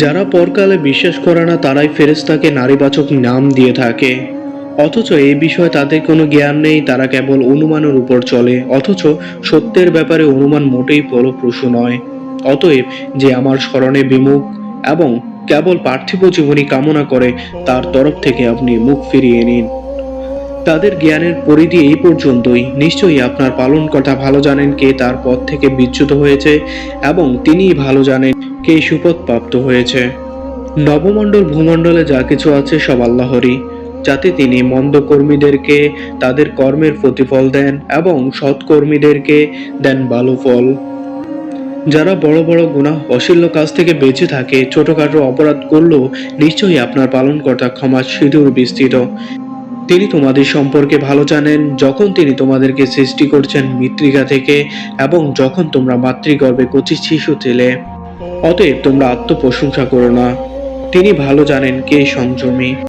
যারা পরকালে বিশ্বাস করে না তারাই ফেরেশতাকে নারীবাচক নাম দিয়ে থাকে, অথচ এই বিষয়ে তাদের কোনো জ্ঞান নেই। তারা কেবল অনুমানের উপর চলে, অথচ সত্যের ব্যাপারে অনুমান মোটেই ফলপ্রসূ নয়। অতএব যে আমার স্মরণে বিমুখ এবং কেবল পার্থিব জীবনী কামনা করে, তার তরফ থেকে আপনি মুখ ফিরিয়ে নিন। তাদের জ্ঞানের পরিধি এই পর্যন্তই। নিশ্চয়ই আপনার পালনকর্তা ভালো জানেন কে তার পথ থেকে বিচ্যুত হয়েছে, এবং তিনিই ভালো জানেন কে সুপথ প্রাপ্ত হয়েছে। নবমণ্ডল ভূমণ্ডলে যা কিছু আছে সব আল্লাহরই, যাতে তিনি মন্দ কর্মীদেরকে তাদের কর্মের প্রতিফল দেন এবং সৎকর্মীদেরকে দেন ভালো ফল। যারা বড় বড় গুনাহ অশ্লীল কাজ থেকে বেঁচে থাকে, ছোটখাটো অপরাধ করলেও নিশ্চয়ই আপনার পালনকর্তা ক্ষমা সিঁদুর বিস্তৃত। তিনি তোমাদের সম্পর্কে ভালো জানেন, যখন তিনি তোমাদেরকে সৃষ্টি করছেন মৃত্তিকা থেকে এবং যখন তোমরা মাতৃগর্ভে কচি শিশু ছিলে। অতএব তোমরা আত্মপ্রশংসা করো না, তিনি ভালো জানেন কে সংযমী।